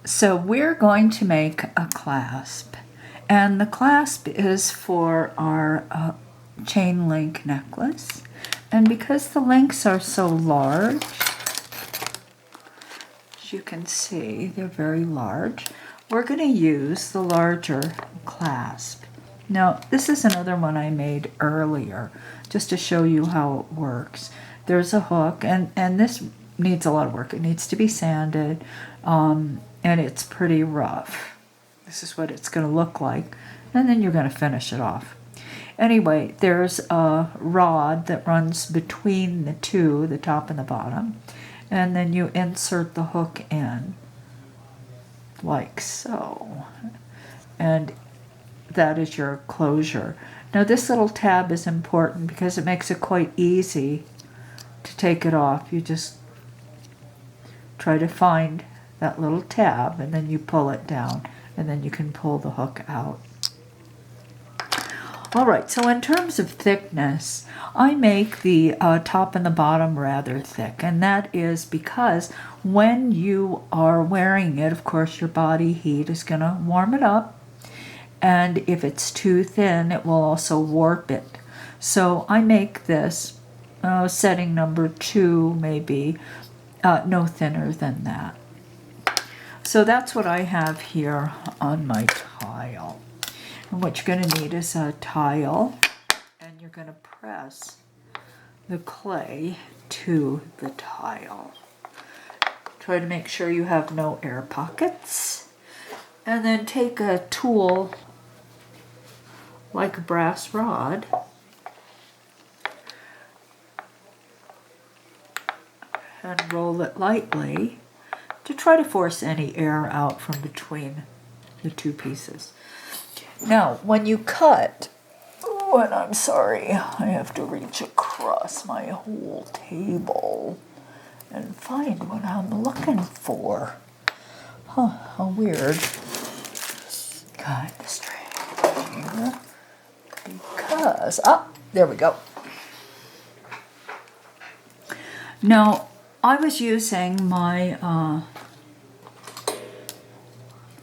So we're going to make a clasp, and the clasp is for our chain link necklace. And because the links are so large, as you can see, they're very large, we're going to use the larger clasp. Now, this is another one I made earlier, just to show you how it works. There's a hook, and this needs a lot of work. It needs to be sanded, and it's pretty rough. This is what it's going to look like, and then you're going to finish it off. Anyway, there's a rod that runs between the two, the top and the bottom, and then you insert the hook in, like so, and that is your closure. Now this little tab is important because it makes it quite easy to take it off. You just try to find that little tab and then you pull it down and then you can pull the hook out. Alright, so in terms of thickness, I make the top and the bottom rather thick, and that is because when you are wearing it, of course your body heat is going to warm it up, and if it's too thin it will also warp it. So I make this setting number 2, maybe no thinner than that. So that's what I have here on my tile. And what you're going to need is a tile, and you're going to press the clay to the tile. Try to make sure you have no air pockets. And then take a tool like a brass rod and roll it lightly to try to force any air out from between the two pieces. Now, when you cut, and I'm sorry, I have to reach across my whole table and find what I'm looking for. Huh, how weird. Kind of strange here. Because, there we go. Now, I was using my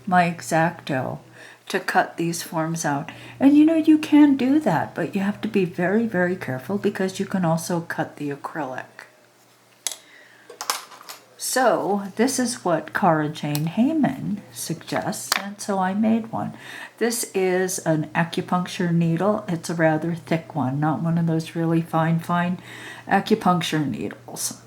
my X-Acto to cut these forms out. And you know, you can do that, but you have to be very, very careful because you can also cut the acrylic. So this is what Cara Jane Hayman suggests, and so I made one. This is an acupuncture needle. It's a rather thick one, not one of those really fine acupuncture needles.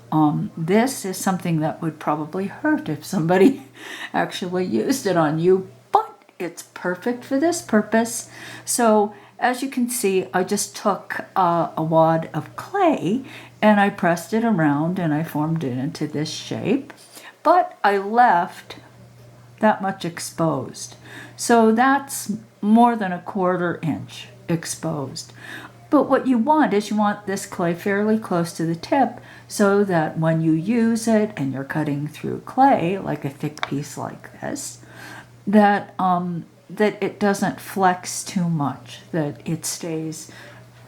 This is something that would probably hurt if somebody actually used it on you, but it's perfect for this purpose. So as you can see, I just took a wad of clay and I pressed it around and I formed it into this shape, but I left that much exposed. So that's more than 1/4 inch exposed. But what you want is you want this clay fairly close to the tip so that when you use it and you're cutting through clay, like a thick piece like this, that that it doesn't flex too much, that it stays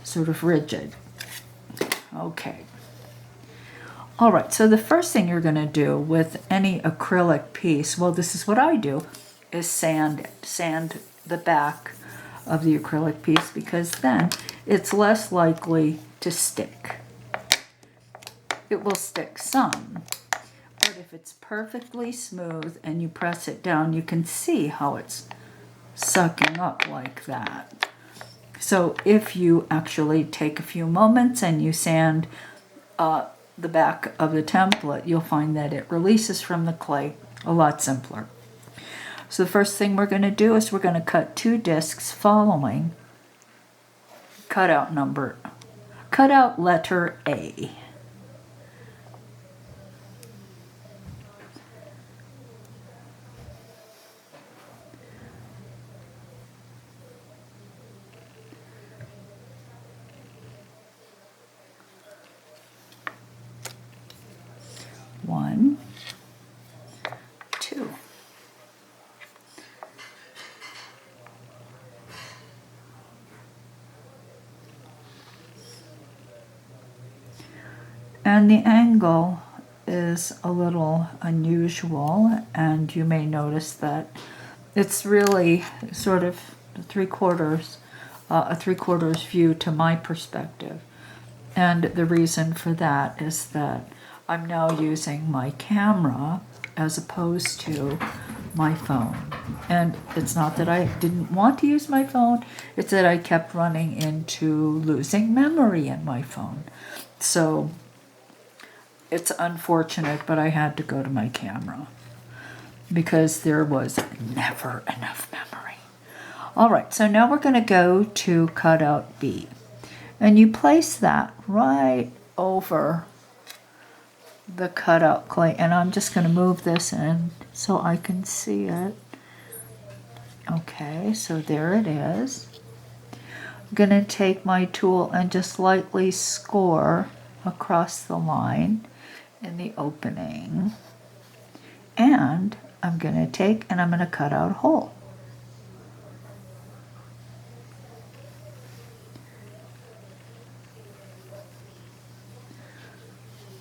sort of rigid. Okay. All right, so the first thing you're going to do with any acrylic piece, well, this is what I do, is sand it. Sand the back of the acrylic piece because then it's less likely to stick. It will stick some, but if it's perfectly smooth and you press it down, you can see how it's sucking up like that. So if you actually take a few moments and you sand the back of the template, you'll find that it releases from the clay a lot simpler. So the first thing we're going to do is we're going to cut 2 discs following cutout letter A. One, 2. And the angle is a little unusual, and you may notice that it's really sort of a three-quarters view to my perspective. And the reason for that is that I'm now using my camera as opposed to my phone. And it's not that I didn't want to use my phone, it's that I kept running into losing memory in my phone. So it's unfortunate, but I had to go to my camera because there was never enough memory. All right, so now we're going to go to cutout B. And you place that right over the cutout clay. And I'm just going to move this in so I can see it. Okay, so there it is. I'm going to take my tool and just lightly score across the line in the opening. And I'm going to take and I'm going to cut out a hole.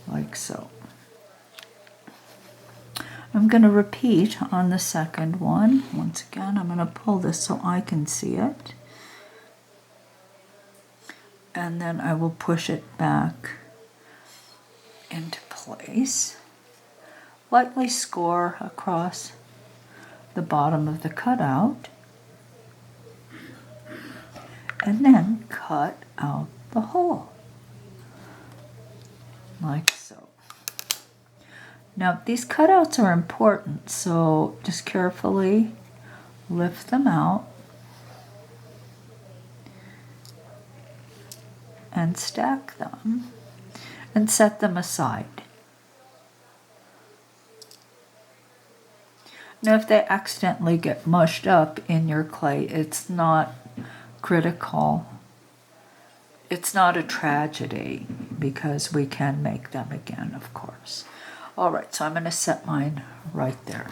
Like so. I'm going to repeat on the second one. Once again, I'm going to pull this so I can see it. And then I will push it back into place. Lightly score across the bottom of the cutout. And then cut out the hole. Like so. Now these cutouts are important, so just carefully lift them out and stack them and set them aside. Now if they accidentally get mushed up in your clay, it's not critical. It's not a tragedy because we can make them again, of course. All right, so I'm going to set mine right there.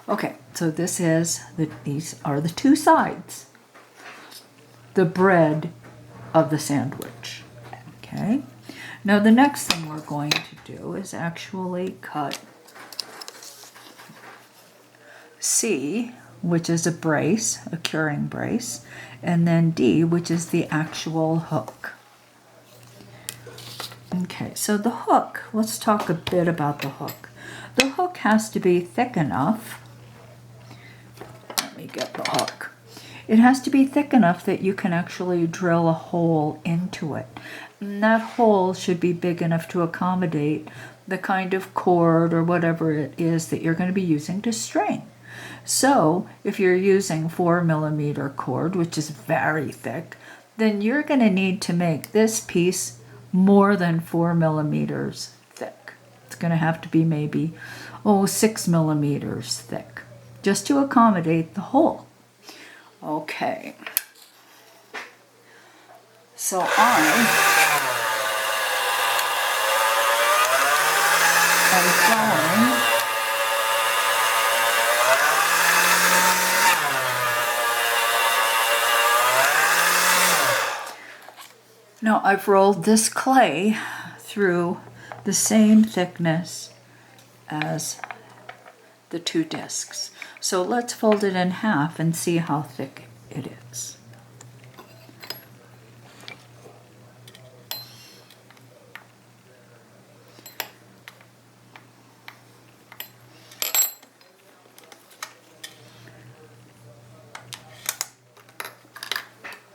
Okay, so these are the two sides, the bread of the sandwich. Okay, now the next thing we're going to do is actually cut C, which is a brace, a curing brace, and then D, which is the actual hook. Okay, so the hook, let's talk a bit about the hook. The hook has to be thick enough. Let me get the hook. It has to be thick enough that you can actually drill a hole into it. And that hole should be big enough to accommodate the kind of cord or whatever it is that you're going to be using to string. So if you're using 4mm cord, which is very thick, then you're going to need to make this piece more than 4mm thick. It's going to have to be maybe 6mm thick just to accommodate the hole. Okay, so I'm going now I've rolled this clay through the same thickness as the two discs. So let's fold it in half and see how thick it is.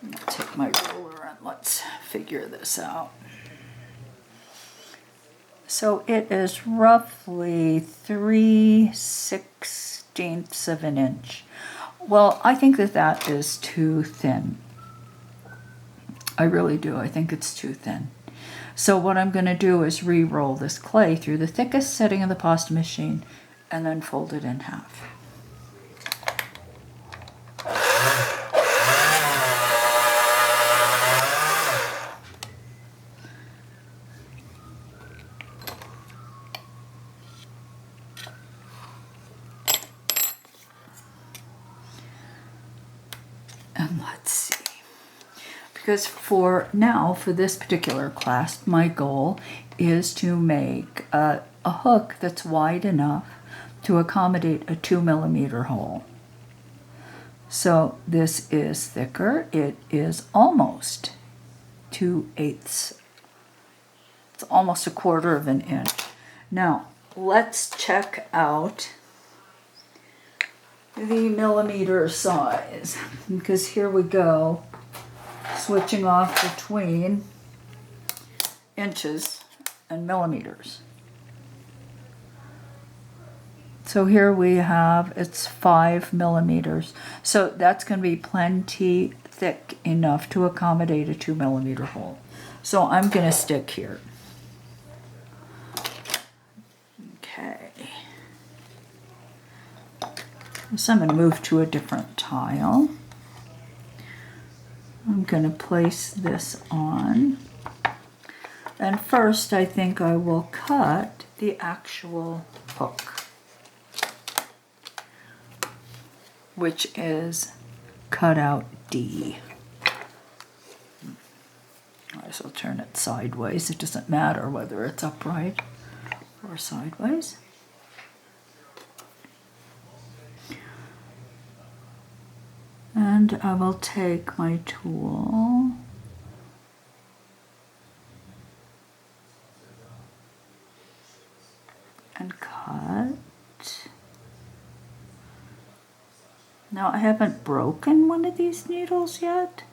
I'll take my ruler and let's figure this out. So it is roughly 3/16 of an inch. Well, I think that is too thin. I really do. I think it's too thin. So what I'm going to do is re-roll this clay through the thickest setting of the pasta machine and then fold it in half. because for this particular clasp, my goal is to make a hook that's wide enough to accommodate a 2mm hole. So this is thicker. It is almost 2/8. It's almost 1/4 of an inch. Now, let's check out the millimeter size, because here we go, switching off between inches and millimeters. So here we have, it's 5mm. So that's going to be plenty thick enough to accommodate a 2mm hole. So I'm going to stick here. Okay. So I'm going to move to a different tile. I'm going to place this on. And first I think I will cut the actual hook, which is cutout D. I shall turn it sideways. It doesn't matter whether it's upright or sideways. And I will take my tool and cut. Now, I haven't broken one of these needles yet,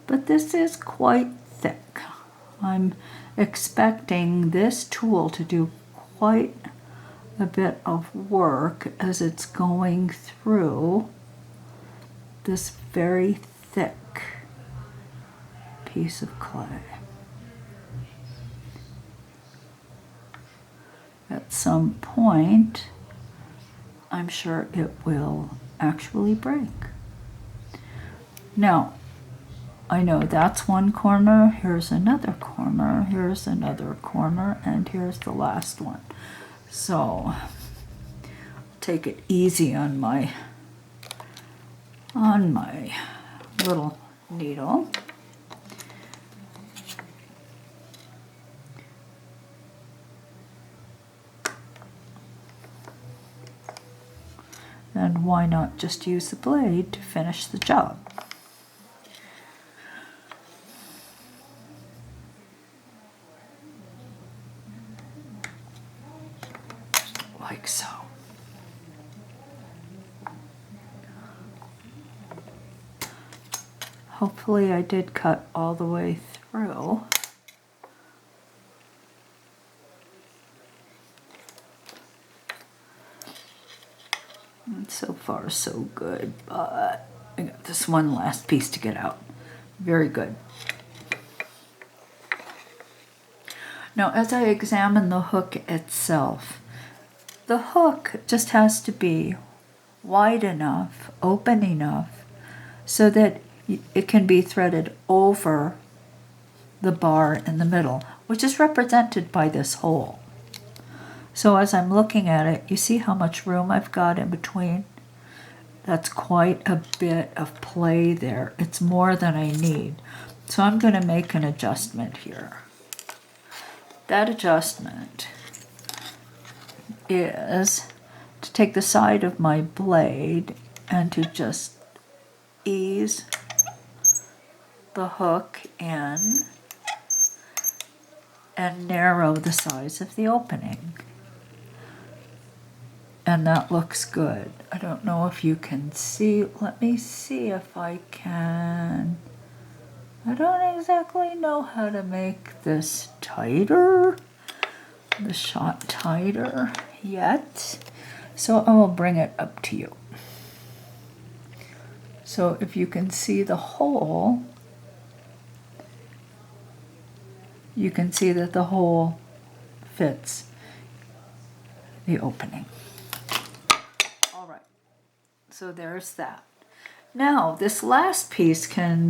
but this is quite thick. I'm expecting this tool to do quite a bit of work as it's going through this very thick piece of clay. At some point, I'm sure it will actually break. Now, I know that's one corner, here's another corner, here's another corner, and here's the last one. So, take it easy on my little needle. And why not just use the blade to finish the job? Like so. Hopefully I did cut all the way through. And so far so good, but I got this one last piece to get out. Very good. Now, as I examine the hook itself, the hook just has to be wide enough, open enough, so that it can be threaded over the bar in the middle, which is represented by this hole. So as I'm looking at it, you see how much room I've got in between? That's quite a bit of play there. It's more than I need. So I'm going to make an adjustment here. That adjustment is to take the side of my blade and to just ease the hook in and narrow the size of the opening. And that looks good. I don't know if you can see. Let me see if I can. I don't exactly know how to make this tighter, the shot tighter yet. So I will bring it up to you. So if you can see the hole, you can see that the hole fits the opening. All right, so there's that. Now this last piece can,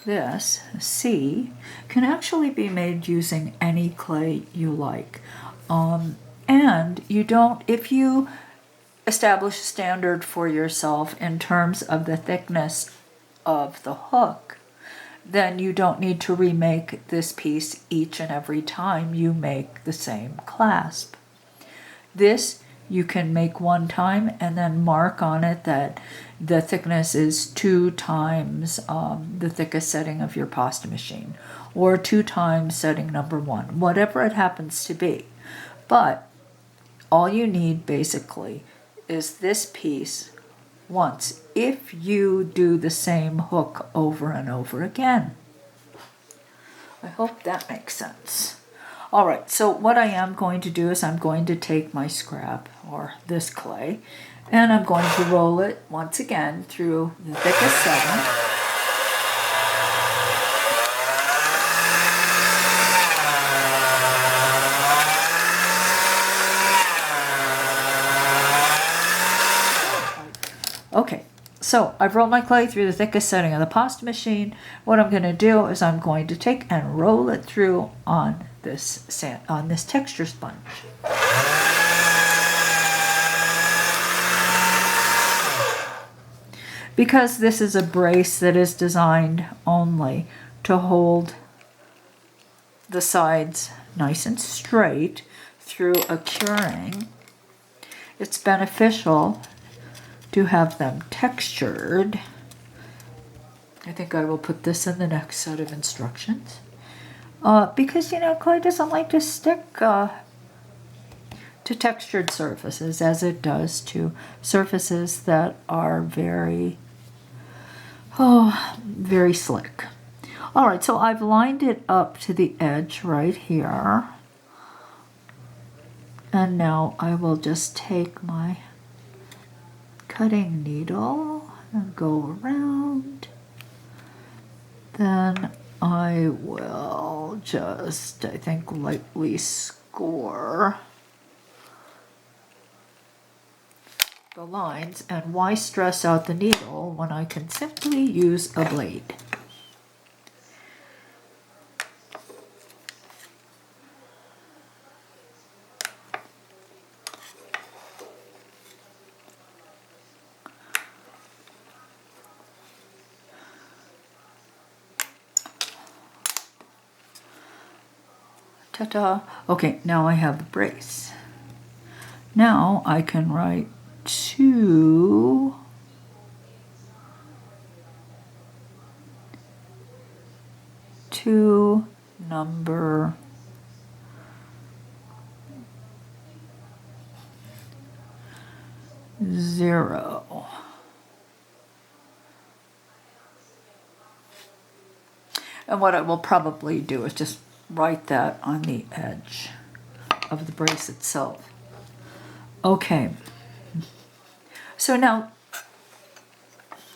this C, can actually be made using any clay you like. And you don't, if you establish a standard for yourself in terms of the thickness of the hook, then you don't need to remake this piece each and every time you make the same clasp. This you can make one time and then mark on it that the thickness is 2 times the thickest setting of your pasta machine, or 2 times setting number 1, whatever it happens to be. But all you need basically is this piece once, if you do the same hook over and over again. I hope that makes sense. All right, so what I am going to do is I'm going to take my scrap, or this clay, and I'm going to roll it once again through the thickest setting. Okay, so I've rolled my clay through the thickest setting of the pasta machine. What I'm going to do is I'm going to take and roll it through on this texture sponge. Because this is a brace that is designed only to hold the sides nice and straight through a curing, it's beneficial to have them textured. I think I will put this in the next set of instructions. Because, you know, clay doesn't like to stick to textured surfaces as it does to surfaces that are very slick. All right, so I've lined it up to the edge right here. And now I will just take my cutting needle and go around. Then I will just, I think, lightly score the lines. And why stress out the needle when I can simply use a blade? Ta-da. Okay, now I have the brace. Now I can write 2 number 0. And what I will probably do is just write that on the edge of the brace itself. Okay, so now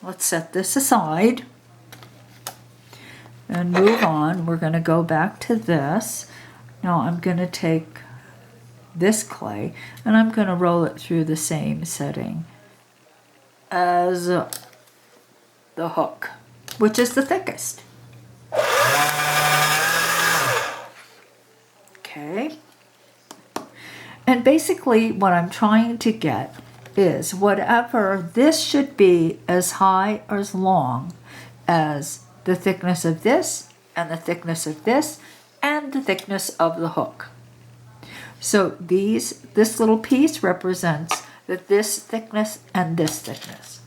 let's set this aside and move on. We're going to go back to this. Now I'm going to take this clay and I'm going to roll it through the same setting as the hook, which is the thickest. Okay. And basically what I'm trying to get is whatever, this should be as high or as long as the thickness of this and the thickness of this and the thickness of the hook. So this little piece represents this thickness and this thickness.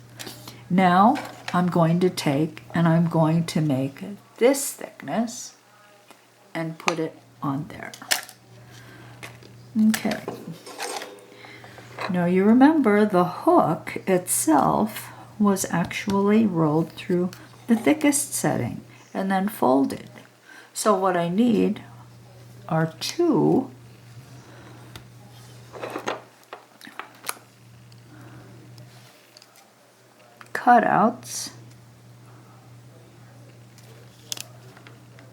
Now I'm going to take and I'm going to make this thickness and put it on there. Okay. Now you remember the hook itself was actually rolled through the thickest setting and then folded. So what I need are 2 cutouts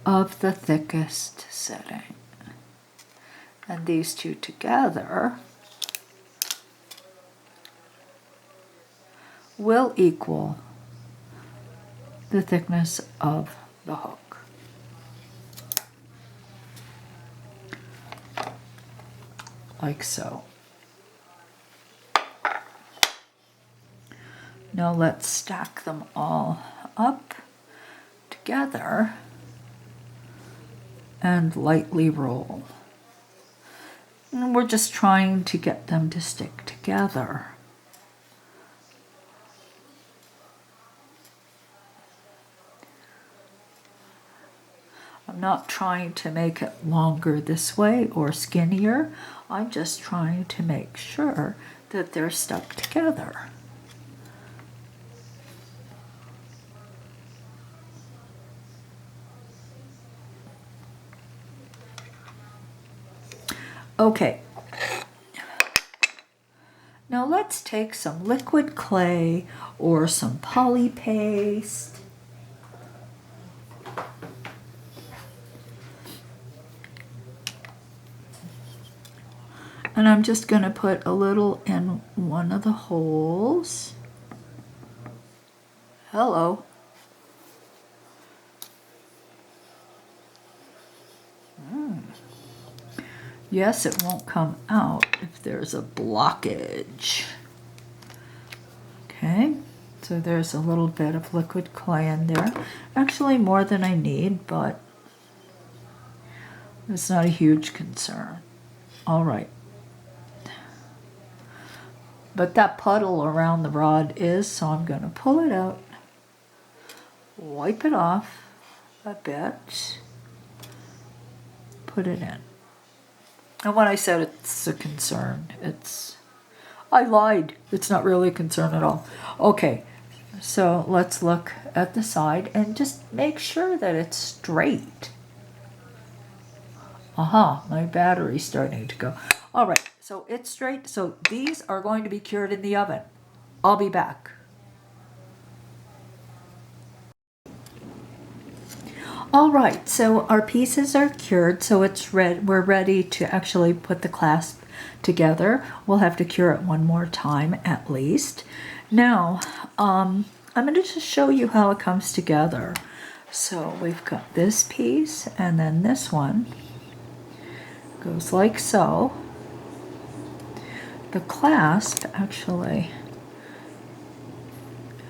of the thickest setting. And these 2 together will equal the thickness of the hook. Like so. Now let's stack them all up together and lightly roll. And we're just trying to get them to stick together. I'm not trying to make it longer this way or skinnier. I'm just trying to make sure that they're stuck together. Okay. Now let's take some liquid clay or some poly paste. And I'm just going to put a little in one of the holes. Hello. Yes, it won't come out if there's a blockage. Okay, so there's a little bit of liquid clay in there. Actually more than I need, but it's not a huge concern. All right. But that puddle around the rod is, so I'm going to pull it out, wipe it off a bit, put it in. And when I said it's a concern, I lied. It's not really a concern at all. Okay, so let's look at the side and just make sure that it's straight. Aha, my battery's starting to go. All right, so it's straight. So these are going to be cured in the oven. I'll be back. All right, so our pieces are cured, so we're ready to actually put the clasp together. We'll have to cure it one more time at least. Now, I'm going to just show you how it comes together. So we've got this piece, and then this one goes like so. The clasp actually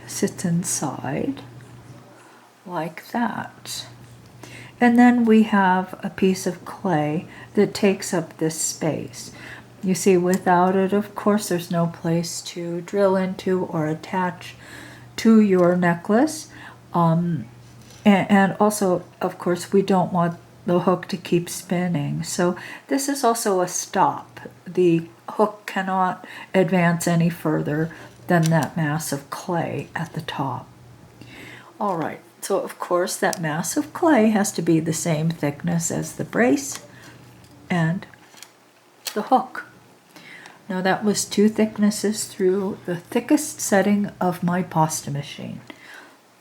sits inside like that. And then we have a piece of clay that takes up this space. You see, without it, of course, there's no place to drill into or attach to your necklace. And also, of course, we don't want the hook to keep spinning. So this is also a stop. The hook cannot advance any further than that mass of clay at the top. All right, so of course that mass of clay has to be the same thickness as the brace and the hook. Now that was 2 thicknesses through the thickest setting of my pasta machine.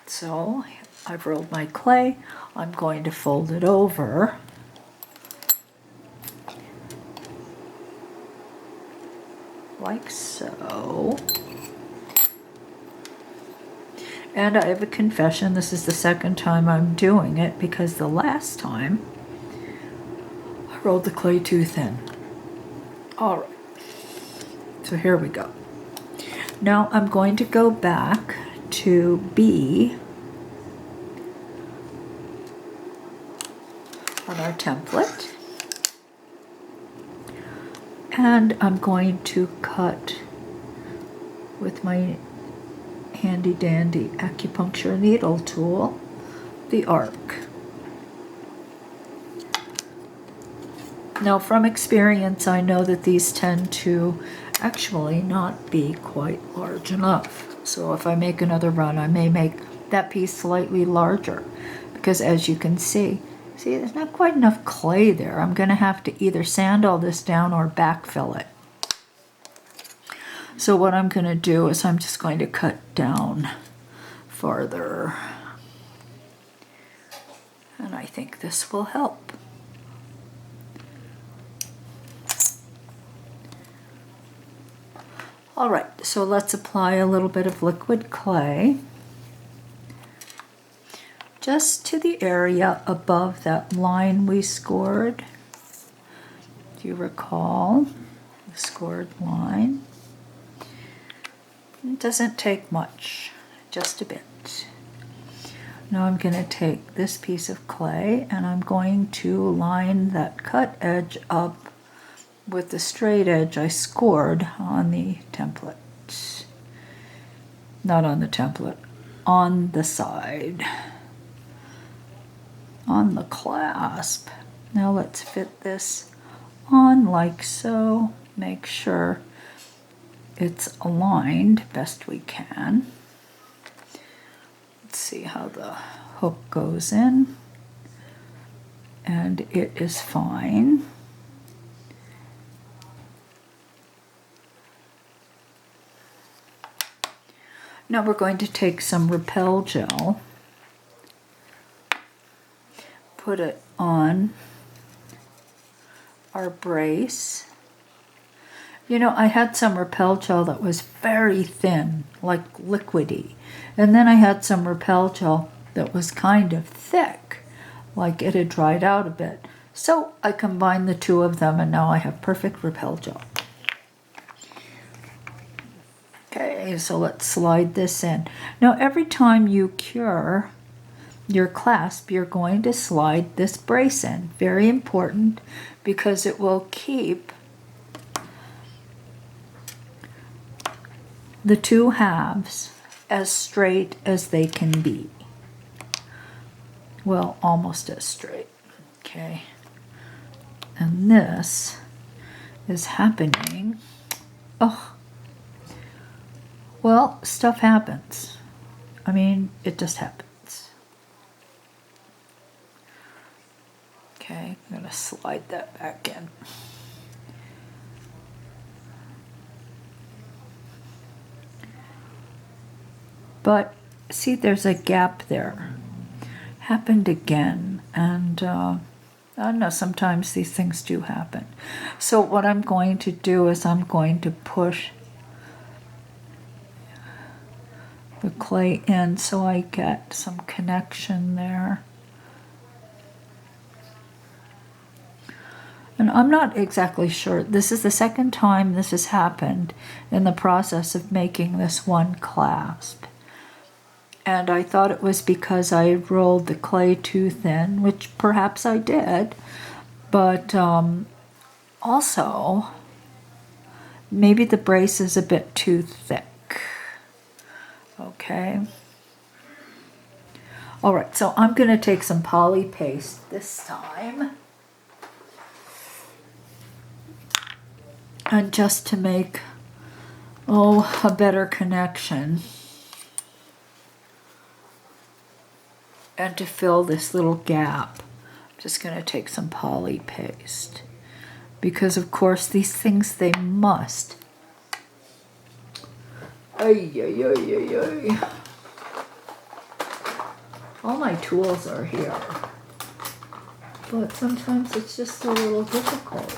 So I've rolled my clay. I'm going to fold it over. Like so. And I have a confession, this is the second time I'm doing it because the last time I rolled the clay too thin. All right, so here we go. Now I'm going to go back to B on our template. And I'm going to cut with my handy dandy acupuncture needle tool the arc. Now from experience I know that these tend to actually not be quite large enough. So if I make another run I may make that piece slightly larger because as you can see there's not quite enough clay there. I'm going to have to either sand all this down or backfill it. So what I'm going to do is I'm just going to cut down farther. And I think this will help. All right, so let's apply a little bit of liquid clay just to the area above that line we scored. Do you recall the scored line? It doesn't take much, just a bit. Now I'm going to take this piece of clay and I'm going to line that cut edge up with the straight edge I scored on the template. Not on the template, on the side, on the clasp. Now let's fit this on like so. Make sure it's aligned best we can. Let's see how the hook goes in. And it is fine. Now we're going to take some Repel gel, put it on our brace. You know, I had some Repel gel that was very thin, like liquidy. And then I had some Repel gel that was kind of thick, like it had dried out a bit. So I combined the two of them and now I have perfect Repel gel. Okay, so let's slide this in. Now every time you cure your clasp, you're going to slide this brace in. Very important because it will keep the two halves as straight as they can be. Well, almost as straight. Okay. And this is happening. Oh. Well, stuff happens. I mean, it just happens. Okay, I'm going to slide that back in. But see, there's a gap there. Happened again, and I don't know, sometimes these things do happen. So what I'm going to do is I'm going to push the clay in so I get some connection there. And I'm not exactly sure. This is the second time this has happened in the process of making this one clasp. And I thought it was because I had rolled the clay too thin, which perhaps I did. But also, maybe the brace is a bit too thick. Okay. All right, so I'm going to take some poly paste this time. And just to make, a better connection. And to fill this little gap, I'm just going to take some poly paste. Because, of course, these things, they must. Ay, ay, ay, ay, ay. All my tools are here. But sometimes it's just a little difficult.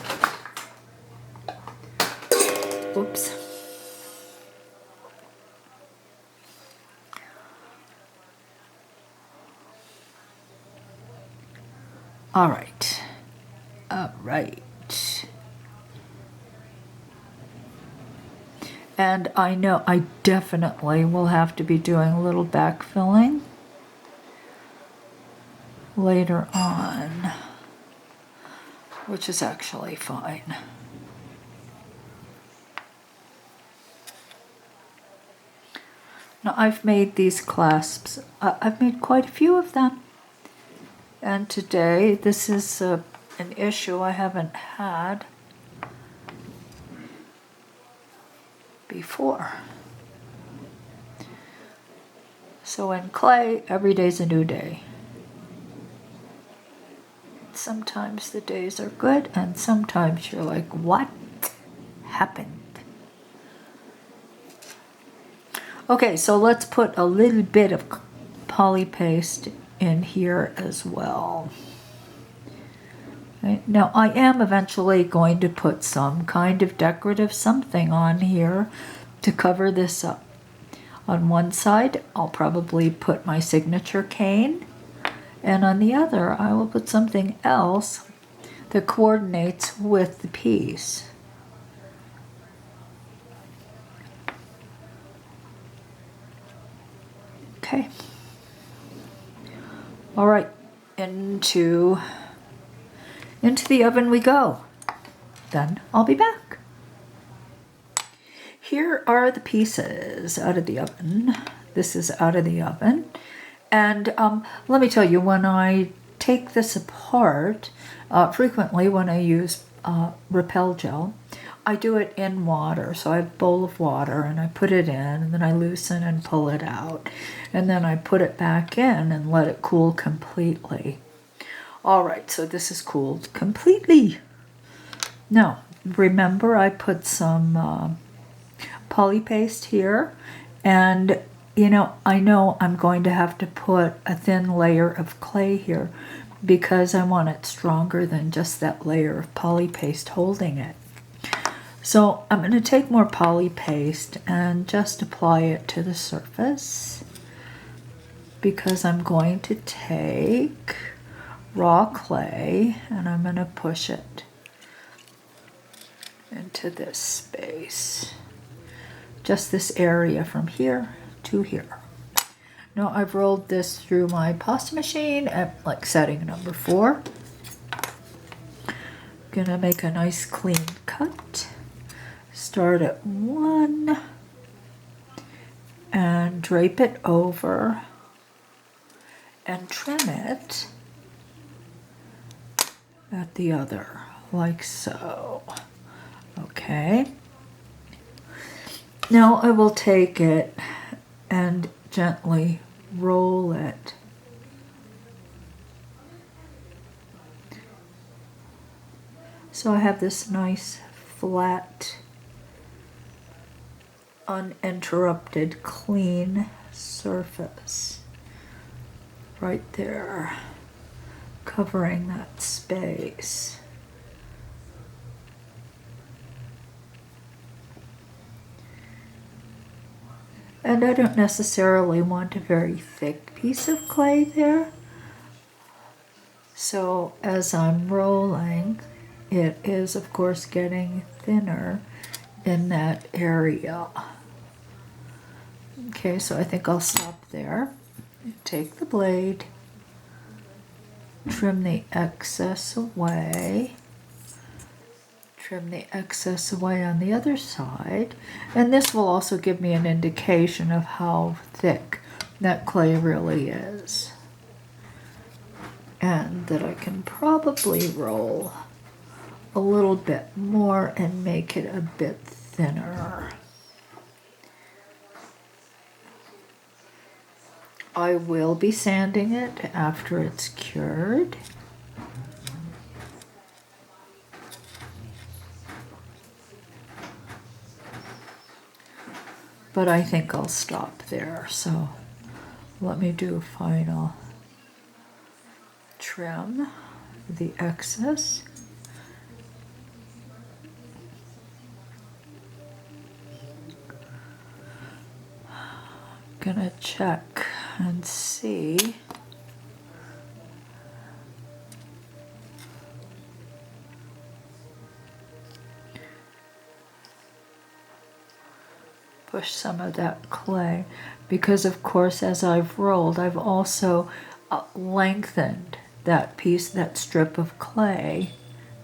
Oops. All right. All right. And I know I definitely will have to be doing a little backfilling later on, which is actually fine. Now I've made these clasps. I've made quite a few of them. And today, this is an issue I haven't had before. So in clay, every day's a new day. Sometimes the days are good, and sometimes you're like, what happened? Okay, so let's put a little bit of poly paste in here as well. Okay. Now I am eventually going to put some kind of decorative something on here to cover this up. On one side I'll probably put my signature cane, and on the other I will put something else that coordinates with the piece. Okay. All right, into the oven we go. Then I'll be back. Here are the pieces out of the oven. This is out of the oven. And let me tell you, when I take this apart, frequently when I use Repel gel, I do it in water. So I have a bowl of water and I put it in and then I loosen and pull it out. And then I put it back in and let it cool completely. All right, so this is cooled completely. Now, remember I put some poly paste here, and you know I'm going to have to put a thin layer of clay here because I want it stronger than just that layer of poly paste holding it. So I'm going to take more poly paste and just apply it to the surface, because I'm going to take raw clay and I'm going to push it into this space. Just this area from here to here. Now I've rolled this through my pasta machine at like setting number 4. Gonna make a nice clean cut. Start at 1 and drape it over and trim it at the other, like so. Okay. Now I will take it and gently roll it. So I have this nice flat, uninterrupted, clean surface right there, covering that space. And I don't necessarily want a very thick piece of clay there. So as I'm rolling, it is of course getting thinner in that area. Okay, so I think I'll stop there. Take the blade, trim the excess away. Trim the excess away on the other side, and this will also give me an indication of how thick that clay really is, and that I can probably roll a little bit more and make it a bit thinner. I will be sanding it after it's cured. But I think I'll stop there, so let me do a final trim the excess. Gonna check and see. Push some of that clay, because of course as I've rolled I've also lengthened that piece, that strip of clay.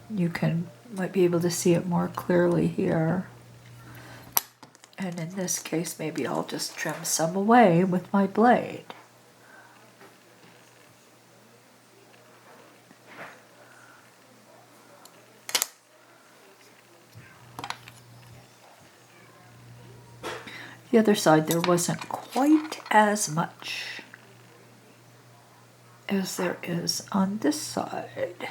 You might be able to see it more clearly here. And in this case maybe I'll just trim some away with my blade. The other side there wasn't quite as much as there is on this side.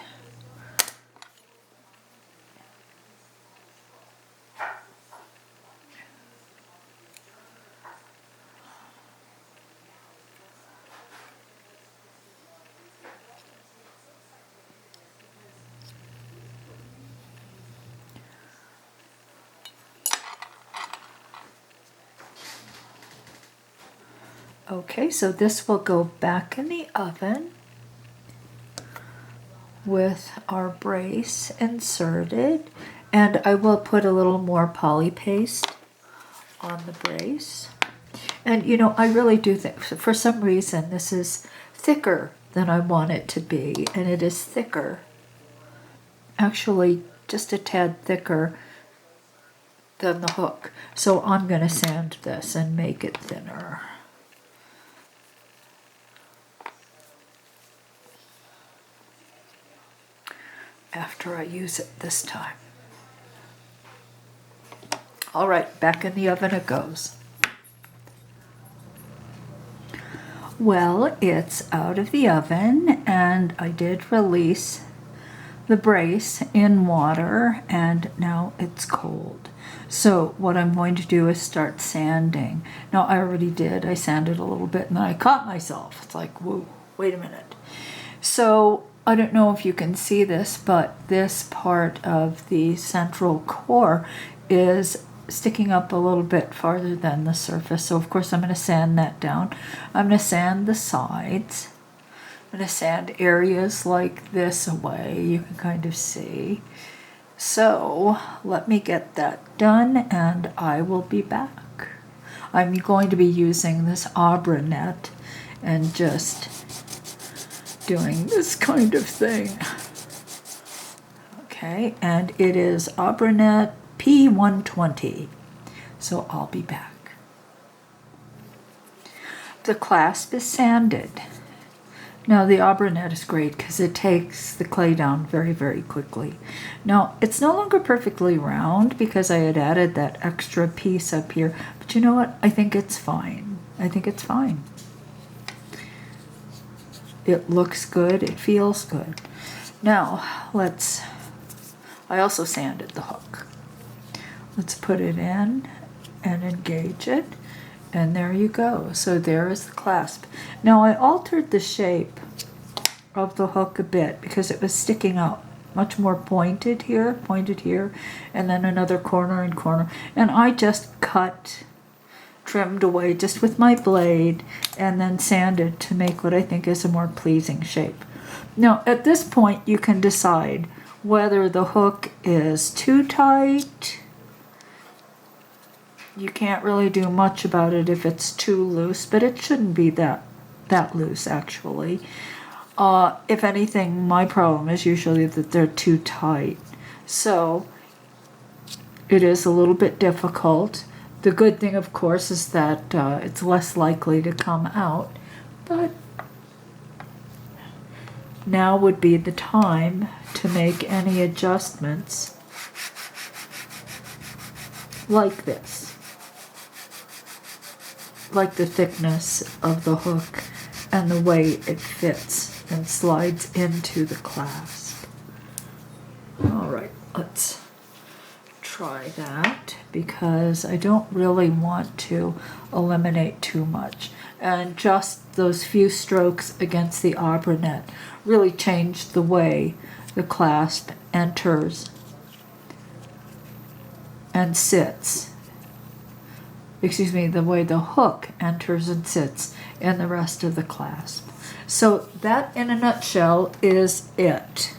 Okay, so this will go back in the oven with our brace inserted, and I will put a little more poly paste on the brace. And you know, I really do think for some reason this is thicker than I want it to be, and it is thicker. Actually, just a tad thicker than the hook. So I'm going to sand this and make it thinner. After I use it this time. All right, back in the oven it goes. Well, it's out of the oven, and I did release the brace in water, and now it's cold. So what I'm going to do is start sanding. Now I already did. I sanded a little bit, and then I caught myself. It's like, whoa, wait a minute. So I don't know if you can see this, but this part of the central core is sticking up a little bit farther than the surface. So of course I'm going to sand that down. I'm going to sand the sides. I'm going to sand areas like this away. You can kind of see. So let me get that done and I will be back. I'm going to be using this Abra net and just doing this kind of thing. Okay, and it is Abra net P120. So I'll be back. The clasp is sanded. Now the Abra net is great because it takes the clay down very, very quickly. Now it's no longer perfectly round because I had added that extra piece up here, but you know what? I think it's fine. I think it's fine. It looks good, it feels good. Now I also sanded the hook. Let's put it in and engage it. And there you go. So there is the clasp. Now I altered the shape of the hook a bit because it was sticking out much more pointed here, and then another corner and corner. And I just trimmed away just with my blade and then sanded to make what I think is a more pleasing shape. Now at this point you can decide whether the hook is too tight. You can't really do much about it if it's too loose, but it shouldn't be that loose actually. If anything, my problem is usually that they're too tight. So it is a little bit difficult. The good thing, of course, is that it's less likely to come out, but now would be the time to make any adjustments like this. Like the thickness of the hook and the way it fits and slides into the clasp. All right, let's try that because I don't really want to eliminate too much. And just those few strokes against the Abra net really changed the way the clasp enters and sits. Excuse me, the way the hook enters and sits in the rest of the clasp. So that in a nutshell is it.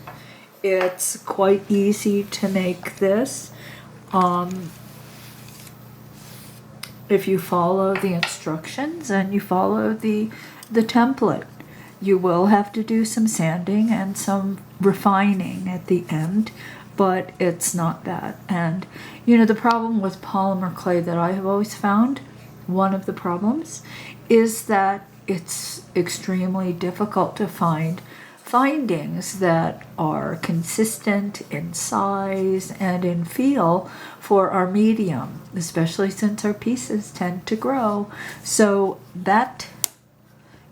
It's quite easy to make this. If you follow the instructions and you follow the template, you will have to do some sanding and some refining at the end, but it's not that. And you know, the problem with polymer clay that I have always found, one of the problems, is that it's extremely difficult to find findings that are consistent in size and in feel for our medium, especially since our pieces tend to grow. So that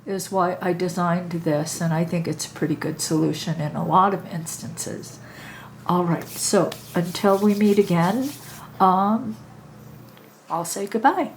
is why I designed this, and I think it's a pretty good solution in a lot of instances. All right, so until we meet again, I'll say goodbye.